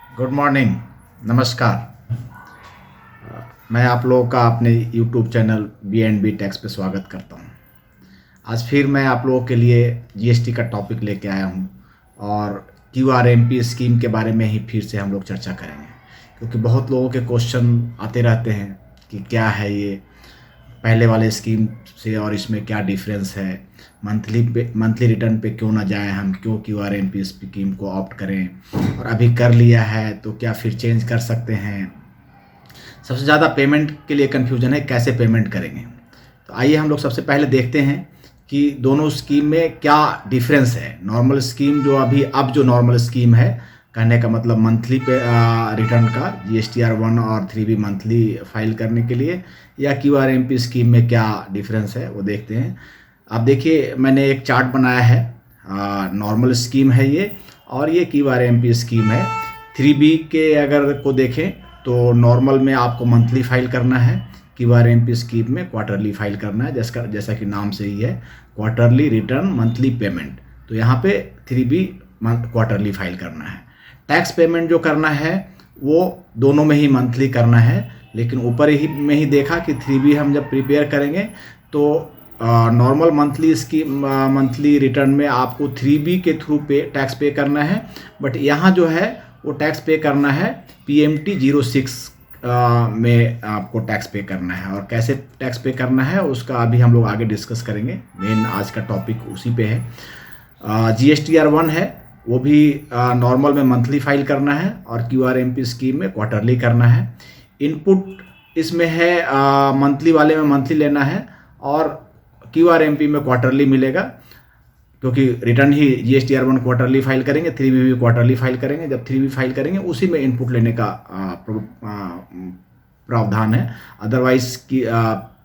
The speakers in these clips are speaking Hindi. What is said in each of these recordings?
Good morning. नमस्कार। मैं आप लोगों का अपने यूट्यूब चैनल बी टैक्स पे स्वागत करता हूं। आज फिर मैं आप लोगों के लिए जीएसटी का टॉपिक लेके आया हूं और क्यूआरएमपी स्कीम के बारे में ही फिर से हम लोग चर्चा करेंगे, क्योंकि बहुत लोगों के क्वेश्चन आते रहते हैं कि क्या है ये पहले वाले स्कीम से और इसमें क्या डिफरेंस है, मंथली रिटर्न पे क्यों ना जाएं हम, क्यों क्यूआरएमपी स्कीम को ऑप्ट करें, और अभी कर लिया है तो क्या फिर चेंज कर सकते हैं। सबसे ज़्यादा पेमेंट के लिए कन्फ्यूजन है, कैसे पेमेंट करेंगे। तो आइए हम लोग सबसे पहले देखते हैं कि दोनों स्कीम में क्या डिफरेंस है। नॉर्मल स्कीम जो अब जो नॉर्मल स्कीम है, कहने का मतलब मंथली पे रिटर्न का GSTR 1 और 3B मंथली फाइल करने के लिए, या क्यूआरएमपी स्कीम में क्या डिफरेंस है वो देखते हैं। आप देखिए, मैंने एक चार्ट बनाया है। नॉर्मल स्कीम है ये, और ये क्यूआरएमपी स्कीम है। 3B के अगर को देखें तो नॉर्मल में आपको मंथली फाइल करना है, क्यूआरएमपी स्कीम में क्वार्टरली फाइल करना है। जैसा कि नाम से ही है, क्वार्टरली रिटर्न मंथली पेमेंट। तो यहाँ पे 3B क्वार्टरली फाइल करना है। टैक्स पेमेंट जो करना है वो दोनों में ही मंथली करना है, लेकिन ऊपर ही में ही देखा कि 3B हम जब प्रिपेयर करेंगे तो नॉर्मल मंथली रिटर्न में आपको 3B के थ्रू टैक्स पे करना है, बट यहाँ जो है वो टैक्स पे करना है PMT 06 में आपको टैक्स पे करना है। और कैसे टैक्स पे करना है उसका अभी हम लोग आगे डिस्कस करेंगे। मेन आज का टॉपिक उसी पे है। GSTR 1 है, वो भी नॉर्मल में मंथली फाइल करना है और क्यूआरएमपी स्कीम में क्वार्टरली करना है। इनपुट इसमें है मंथली वाले में मंथली लेना है और क्यूआरएमपी में क्वार्टरली मिलेगा, क्योंकि रिटर्न ही GSTR 1 क्वार्टरली फाइल करेंगे, 3B भी क्वार्टरली फाइल करेंगे। जब 3B फाइल करेंगे उसी में इनपुट लेने का प्रावधान है। अदरवाइज की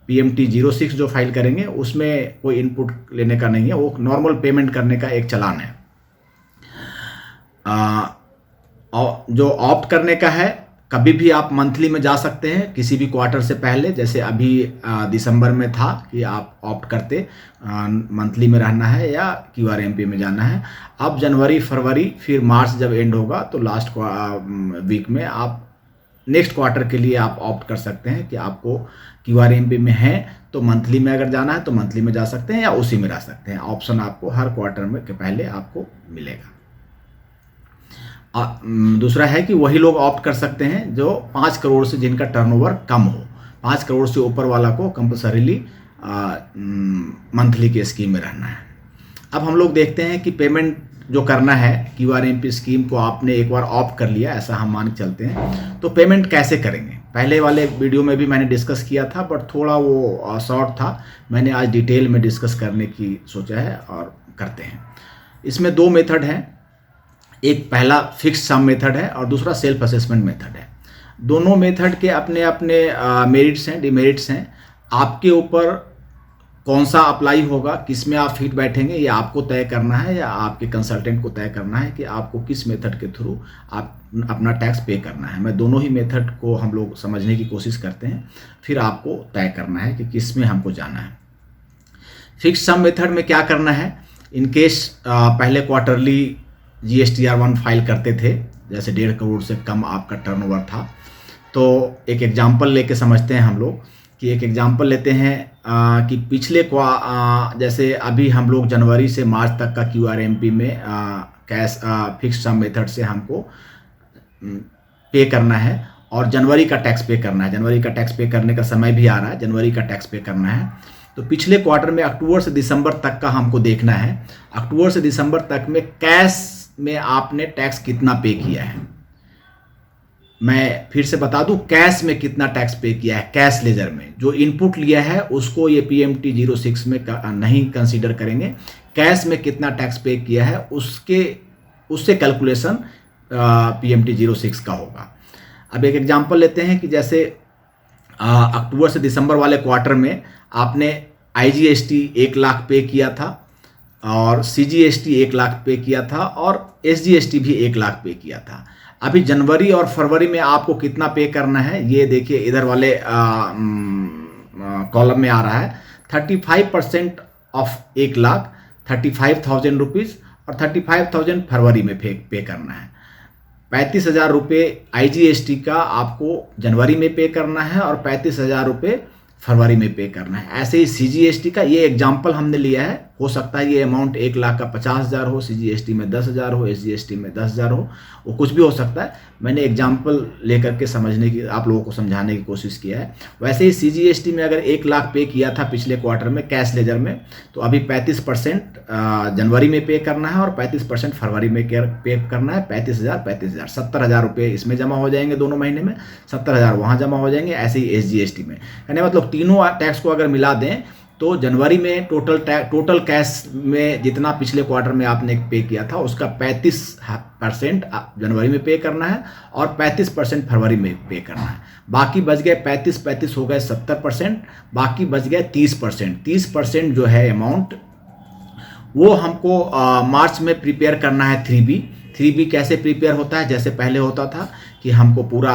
PMT 06 जो फाइल करेंगे उसमें कोई इनपुट लेने का नहीं है, वो नॉर्मल पेमेंट करने का एक चलान है। और जो ऑप्ट करने का है, कभी भी आप मंथली में जा सकते हैं किसी भी क्वार्टर से पहले। जैसे अभी दिसंबर में था कि आप ऑप्ट करते मंथली में रहना है या क्यूआरएमपी में जाना है। अब जनवरी फरवरी फिर मार्च जब एंड होगा तो लास्ट वीक में आप नेक्स्ट क्वार्टर के लिए आप ऑप्ट कर सकते हैं कि आपको क्यूआरएमपी में है तो मंथली में अगर जाना है तो मंथली में जा सकते हैं या उसी में रह सकते हैं। ऑप्शन आपको हर क्वार्टर में के पहले आपको मिलेगा। दूसरा है कि वही लोग ऑप्ट कर सकते हैं जो 5 करोड़ से जिनका टर्नओवर कम हो। 5 करोड़ से ऊपर वाला को कंपल्सरीली मंथली के स्कीम में रहना है। अब हम लोग देखते हैं कि पेमेंट जो करना है, क्यूआरएमपी स्कीम को आपने एक बार ऑप्ट कर लिया, ऐसा हम मान के चलते हैं, तो पेमेंट कैसे करेंगे। पहले वाले वीडियो में भी मैंने डिस्कस किया था, बट थोड़ा वो शॉर्ट था। मैंने आज डिटेल में डिस्कस करने की सोचा है और करते हैं। इसमें 2 मेथड हैं, एक पहला फिक्स सम मेथड है और दूसरा सेल्फ असेसमेंट मेथड है। दोनों मेथड के अपने अपने मेरिट्स हैं, डिमेरिट्स हैं। आपके ऊपर कौन सा अप्लाई होगा, किस में आप फिट बैठेंगे, ये आपको तय करना है या आपके कंसल्टेंट को तय करना है कि आपको किस मेथड के थ्रू आप अपना टैक्स पे करना है। मैं दोनों ही मेथड को हम लोग समझने की कोशिश करते हैं, फिर आपको तय करना है कि किस में हमको जाना है। फिक्स सम मेथड में क्या करना है, इनकेस पहले क्वार्टरली GSTR 1 फाइल करते थे, जैसे 1.5 करोड़ से कम आपका टर्नओवर था, तो एक एग्जांपल लेके समझते हैं हम लोग कि एक एग्जांपल लेते हैं कि पिछले जैसे अभी हम लोग जनवरी से मार्च तक का क्यूआरएमपी में कैश फिक्स सम मेथड से हमको पे करना है और जनवरी का टैक्स पे करना है। जनवरी का टैक्स पे करने का समय भी आ रहा है, जनवरी का टैक्स पे करना है। तो पिछले क्वार्टर में अक्टूबर से दिसंबर तक का हमको देखना है। अक्टूबर से दिसंबर तक में कैश में आपने टैक्स कितना पे किया है। मैं फिर से बता दूं, कैश में कितना टैक्स पे किया है। कैश लेजर में जो इनपुट लिया है उसको ये PMT 06 में नहीं कंसीडर करेंगे। कैश में कितना टैक्स पे किया है उससे कैलकुलेशन PMT 06 का होगा। अब एक एग्जांपल लेते हैं कि जैसे अक्टूबर से दिसंबर वाले क्वार्टर में आपने IGST 1 लाख पे किया था और CGST 1 लाख पे किया था और SGST भी 1 लाख पे किया था। अभी जनवरी और फरवरी में आपको कितना पे करना है, ये देखिए इधर वाले कॉलम में आ रहा है। 35% ऑफ 1 लाख 35,000 रुपीज़ और 35,000 फरवरी में पे करना है। 35,000 रुपये IGST का आपको जनवरी में पे करना है और 35,000 रुपये फरवरी में पे करना है। ऐसे ही CGST का ये एग्जाम्पल हमने लिया है, हो सकता है ये अमाउंट 1,00,000 का 50,000 हो, CGST में 10,000 हो, SGST में 10,000 हो, वो कुछ भी हो सकता है। मैंने एग्जाम्पल लेकर के समझने की, आप लोगों को समझाने की कोशिश किया है। वैसे ही CGST में अगर 1,00,000 पे किया था पिछले क्वार्टर में कैश लेजर में, तो अभी 35% जनवरी में पे करना है और 35% फरवरी में पे करना है। 35,000 70,000 रुपये इसमें जमा हो जाएंगे दोनों महीने में, 70,000 वहाँ जमा हो जाएंगे। ऐसे ही SGST में, यानी मतलब तीनों टैक्स को अगर मिला दें तो जनवरी में टोटल कैश में जितना पिछले क्वार्टर में आपने पे किया था उसका 35% जनवरी में पे करना है और 35% फरवरी में पे करना है। बाकी बच गए 35 हो गए 70%, बाकी बच गए 30%। 30% जो है अमाउंट वो हमको मार्च में प्रिपेयर करना है 3B। 3B कैसे प्रिपेयर होता है? जैसे पहले होता था कि हमको पूरा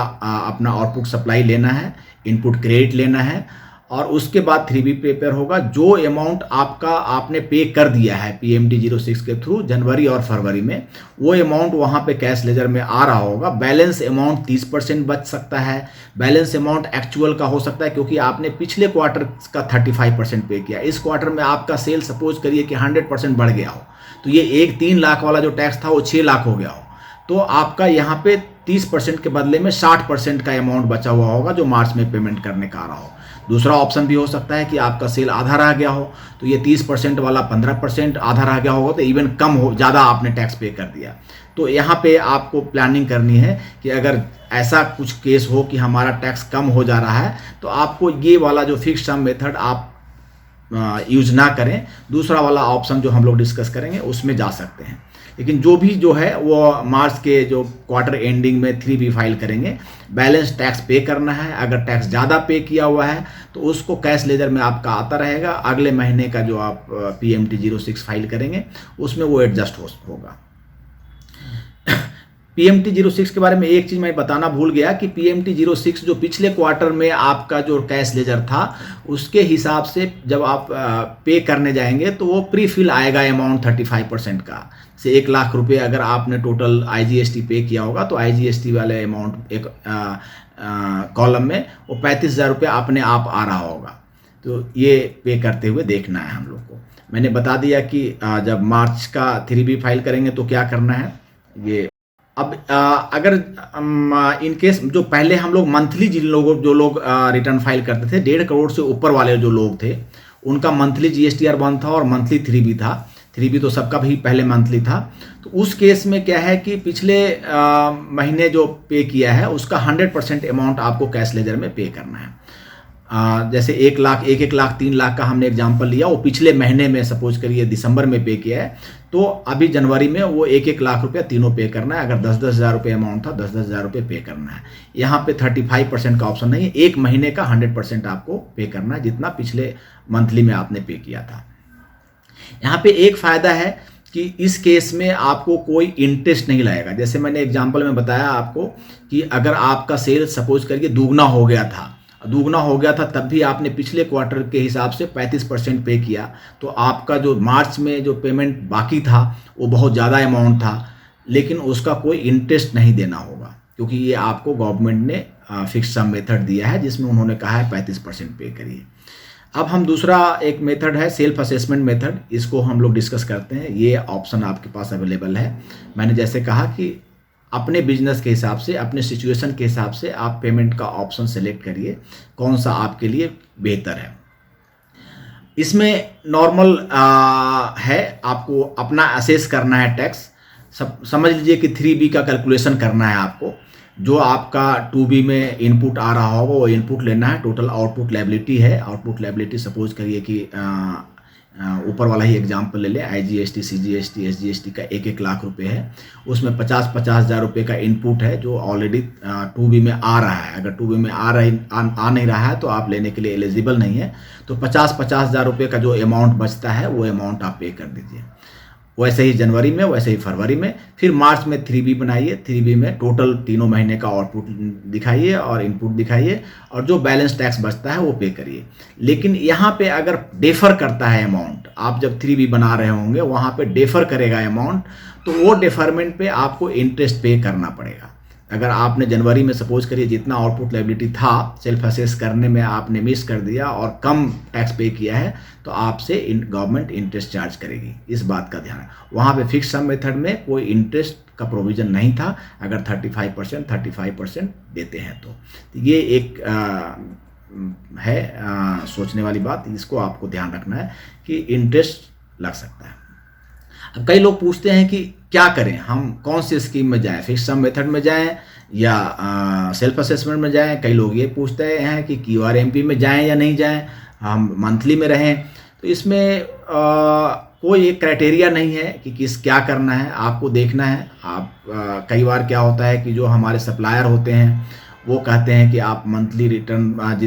अपना आउटपुट सप्लाई लेना है, इनपुट क्रेडिट लेना है और उसके बाद 3B प्रिपेयर होगा। जो अमाउंट आपने पे कर दिया है PMT06 के थ्रू जनवरी और फरवरी में, वो अमाउंट वहाँ पे कैश लेजर में आ रहा होगा। बैलेंस अमाउंट 30% बच सकता है, बैलेंस अमाउंट एक्चुअल का हो सकता है क्योंकि आपने पिछले क्वार्टर का 35% पे किया। इस क्वार्टर में आपका सेल सपोज करिए कि 100% बढ़ गया हो, तो ये 3 लाख वाला जो टैक्स था वो 6 लाख हो गया हो, तो आपका यहाँ पे 30% के बदले में 60% का अमाउंट बचा हुआ होगा जो मार्च में पेमेंट करने का आ रहा हो। दूसरा ऑप्शन भी हो सकता है कि आपका सेल आधा रह गया हो, तो ये 30% वाला 15%, आधा रह गया होगा तो इवन कम हो, ज़्यादा आपने टैक्स पे कर दिया। तो यहाँ पे आपको प्लानिंग करनी है कि अगर ऐसा कुछ केस हो कि हमारा टैक्स कम हो जा रहा है तो आपको ये वाला जो फिक्स सम मेथड आप यूज ना करें, दूसरा वाला ऑप्शन जो हम लोग डिस्कस करेंगे उसमें जा सकते हैं। लेकिन जो है वो मार्च के जो क्वार्टर एंडिंग में 3B फाइल करेंगे। बैलेंस टैक्स पे करना है, अगर टैक्स ज़्यादा पे किया हुआ है तो उसको कैश लेजर में आपका आता रहेगा। अगले महीने का जो आप PMT06 फाइल करेंगे उसमें वो एडजस्ट होगा। PMT06 के बारे में एक चीज़ मैं बताना भूल गया कि PMT06 जो पिछले क्वार्टर में आपका जो कैश लेजर था उसके हिसाब से जब आप पे करने जाएंगे तो वो प्री फिल आएगा अमाउंट 35% का। से 1,00,000 रुपये अगर आपने टोटल IGST पे किया होगा तो IGST वाले अमाउंट एक कॉलम में वो 35,000 रुपये अपने आप आ रहा होगा। तो ये पे करते हुए देखना है हम लोग को। मैंने बता दिया कि जब मार्च का 3B फाइल करेंगे तो क्या करना है ये। अब अगर इन केस जो पहले हम लोग मंथली जो लोग रिटर्न फाइल करते थे, 1.5 करोड़ से ऊपर वाले जो लोग थे उनका मंथली GSTR 1 था और मंथली 3B था। 3B तो सबका भी पहले मंथली था। तो उस केस में क्या है कि पिछले महीने जो पे किया है उसका 100% अमाउंट आपको कैश लेजर में पे करना है। जैसे 1,00,000 1,00,000 3,00,000 का हमने एग्जांपल लिया, वो पिछले महीने में सपोज करिए दिसंबर में पे किया है, तो अभी जनवरी में वो 1,00,000 रुपया तीनों पे करना है। अगर 10,000 रुपये अमाउंट था 10,000 रुपये पे करना है। यहाँ पे 35% का ऑप्शन नहीं है, एक महीने का 100% आपको पे करना है जितना पिछले मंथली में आपने पे किया था। यहाँ पे एक फ़ायदा है कि इस केस में आपको कोई इंटरेस्ट नहीं लगेगा। जैसे मैंने एग्जांपल में बताया आपको कि अगर आपका सेल सपोज करिए दुगना हो गया था तब भी आपने पिछले क्वार्टर के हिसाब से 35% पे किया, तो आपका जो मार्च में जो पेमेंट बाकी था वो बहुत ज़्यादा अमाउंट था, लेकिन उसका कोई इंटरेस्ट नहीं देना होगा क्योंकि ये आपको गवर्नमेंट ने फिक्स सम मेथड दिया है जिसमें उन्होंने कहा है 35% पे करिए। अब हम दूसरा एक मेथड है सेल्फ असेसमेंट मेथड, इसको हम लोग डिस्कस करते हैं। ये ऑप्शन आपके पास अवेलेबल है। मैंने जैसे कहा कि अपने बिजनेस के हिसाब से, अपने सिचुएशन के हिसाब से आप पेमेंट का ऑप्शन सेलेक्ट करिए कौन सा आपके लिए बेहतर है। इसमें नॉर्मल है, आपको अपना असेस करना है टैक्स। समझ लीजिए कि 3B का कैलकुलेशन करना है आपको। जो आपका 2B में इनपुट आ रहा होगा वो इनपुट लेना है। टोटल आउटपुट लायबिलिटी है, आउटपुट लायबिलिटी सपोज करिए कि ऊपर वाला ही एग्जाम्पल ले लें, IGST CGST SGST का 1-1 लाख रुपए है, उसमें 50-50 हज़ार रुपये का इनपुट है जो ऑलरेडी 2B में आ रहा है। अगर 2B में आ नहीं रहा है तो आप लेने के लिए एलिजिबल नहीं है। तो 50-50 हज़ार रुपये का जो अमाउंट बचता है वो अमाउंट आप पे कर दीजिए। वैसे ही जनवरी में, वैसे ही फरवरी में। फिर मार्च में 3B बनाइए, 3B में टोटल तीनों महीने का आउटपुट दिखाइए और इनपुट दिखाइए, और जो बैलेंस टैक्स बचता है वो पे करिए। लेकिन यहाँ पे अगर डेफर करता है अमाउंट, आप जब 3B बना रहे होंगे वहाँ पे डेफर करेगा अमाउंट, तो वो डेफरमेंट पे आपको इंटरेस्ट पे करना पड़ेगा। अगर आपने जनवरी में सपोज करिए जितना आउटपुट लायबिलिटी था सेल्फ असेस करने में आपने मिस कर दिया और कम टैक्स पे किया है, तो आपसे गवर्नमेंट इंटरेस्ट चार्ज करेगी। इस बात का ध्यान। वहाँ पे फिक्स सम मेथड में कोई इंटरेस्ट का प्रोविज़न नहीं था। अगर 35% देते हैं तो ये एक सोचने वाली बात। इसको आपको ध्यान रखना है कि इंटरेस्ट लग सकता है। अब कई लोग पूछते हैं कि क्या करें, हम कौन सी स्कीम में जाएं, फिक्स सम मेथड में जाएं या सेल्फ असेसमेंट में जाएं। कई लोग ये पूछते हैं कि QRMP में जाएं या नहीं जाएं, हम मंथली में रहें। तो इसमें कोई एक क्राइटेरिया नहीं है कि क्या करना है, आपको देखना है। कई बार क्या होता है कि जो हमारे सप्लायर होते हैं वो कहते हैं कि आप मंथली रिटर्न,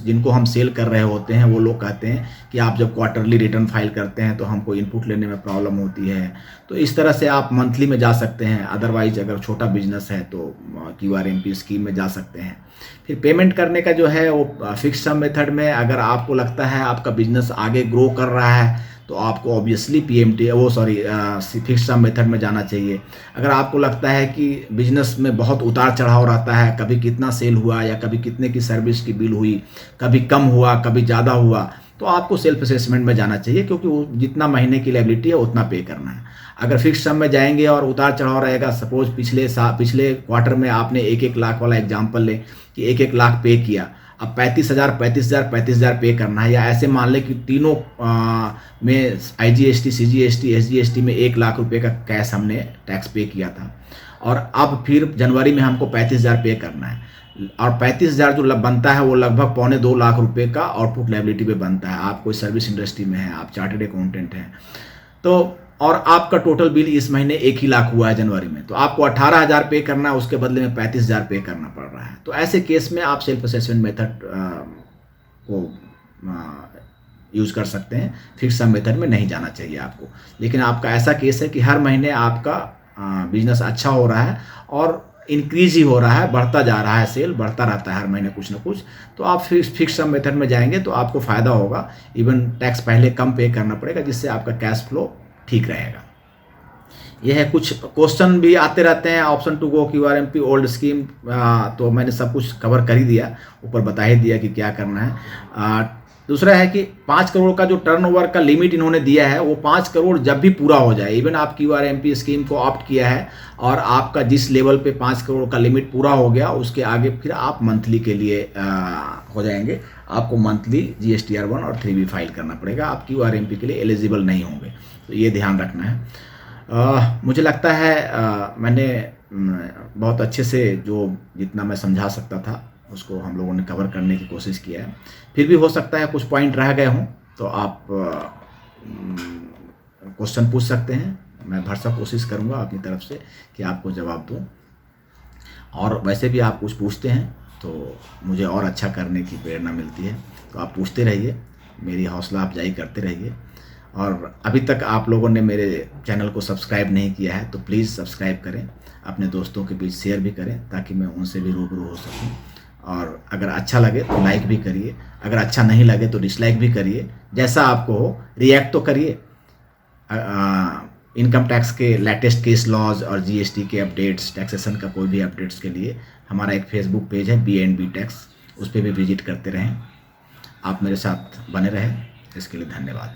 जिनको हम सेल कर रहे होते हैं वो लोग कहते हैं कि आप जब क्वार्टरली रिटर्न फाइल करते हैं तो हमको इनपुट लेने में प्रॉब्लम होती है। तो इस तरह से आप मंथली में जा सकते हैं। अदरवाइज अगर छोटा बिजनेस है तो QRMP स्कीम में जा सकते हैं। फिर पेमेंट करने का जो है वो फिक्स सम मेथड में, अगर आपको लगता है आपका बिजनेस आगे ग्रो कर रहा है तो आपको ऑब्वियसली फिक्स सम मेथड में जाना चाहिए। अगर आपको लगता है कि बिजनेस में बहुत उतार चढ़ाव रहता है, कभी कितना सेल हुआ या कभी कितने की सर्विस की बिल हुई, कभी कम हुआ कभी ज़्यादा हुआ, तो आपको सेल्फ असेसमेंट में जाना चाहिए, क्योंकि वो जितना महीने की लायबिलिटी है उतना पे करना है। अगर फिक्स सम में जाएंगे और उतार चढ़ाव रहेगा, सपोज पिछले क्वार्टर में आपने 1-1 लाख वाला एग्जाम्पल लें कि 1-1 लाख पे किया, अब 35,000 पे करना है, या ऐसे मान लें कि तीनों में IGST, CGST, SGST में 1 लाख रुपए का कैश हमने टैक्स पे किया था, और अब फिर जनवरी में हमको 35,000 पे करना है, और 35,000 जो बनता है वो लगभग 2.25 लाख रुपए का आउटपुट लायबिलिटी पे बनता है। आप कोई सर्विस इंडस्ट्री में हैं, आप चार्टर्ड अकाउंटेंट हैं, तो और आपका टोटल बिल इस महीने 1 ही लाख हुआ है जनवरी में, तो आपको 18,000 पे करना है, उसके बदले में 35,000 पे करना पड़ रहा है। तो ऐसे केस में आप सेल्फ असेसमेंट मेथड को यूज़ कर सकते हैं। फिक्स सम मेथड में नहीं जाना चाहिए आपको। लेकिन आपका ऐसा केस है कि हर महीने आपका बिजनेस अच्छा हो रहा है और इंक्रीज ही हो रहा है, बढ़ता जा रहा है, सेल बढ़ता रहता है हर महीने कुछ ना कुछ, तो आप फिक्स सम मेथड में जाएंगे तो आपको फ़ायदा होगा। इवन टैक्स पहले कम पे करना पड़ेगा, जिससे आपका कैश फ्लो ठीक रहेगा। यह है, कुछ क्वेश्चन भी आते रहते हैं। Option to go QRMP old scheme, तो मैंने सब कुछ कवर कर ही दिया, ऊपर बता ही दिया कि क्या करना है। दूसरा है कि 5 करोड़ का जो टर्नओवर का लिमिट इन्होंने दिया है, वो 5 करोड़ जब भी पूरा हो जाए, इवन आप QRMP स्कीम को ऑप्ट किया है और आपका जिस लेवल पे 5 करोड़ का लिमिट पूरा हो गया, उसके आगे फिर आप मंथली के लिए हो जाएंगे। आपको मंथली GSTR 1 और 3B फाइल करना पड़ेगा, आप QRMP के लिए एलिजिबल नहीं होंगे, तो ये ध्यान रखना है। मुझे लगता है मैंने बहुत अच्छे से जितना मैं समझा सकता था उसको हम लोगों ने कवर करने की कोशिश किया है। फिर भी हो सकता है कुछ पॉइंट रह गए हों, तो आप क्वेश्चन पूछ सकते हैं। मैं भरसक कोशिश करूंगा अपनी तरफ से कि आपको जवाब दूं, और वैसे भी आप कुछ पूछते हैं तो मुझे और अच्छा करने की प्रेरणा मिलती है। तो आप पूछते रहिए, मेरी हौसला अफजाई करते रहिए। और अभी तक आप लोगों ने मेरे चैनल को सब्सक्राइब नहीं किया है तो प्लीज़ सब्सक्राइब करें, अपने दोस्तों के बीच शेयर भी करें, ताकि मैं उनसे भी रूबरू हो सकूं। और अगर अच्छा लगे तो लाइक भी करिए, अगर अच्छा नहीं लगे तो डिसलाइक भी करिए, जैसा आपको हो। रिएक्ट तो करिए। इनकम टैक्स के लेटेस्ट केस लॉज और GST के अपडेट्स, टैक्सेशन का कोई भी अपडेट्स के लिए हमारा एक फेसबुक पेज है BNB टैक्स, उस पर भी विजिट करते रहें। आप मेरे साथ बने रहें, इसके लिए धन्यवाद।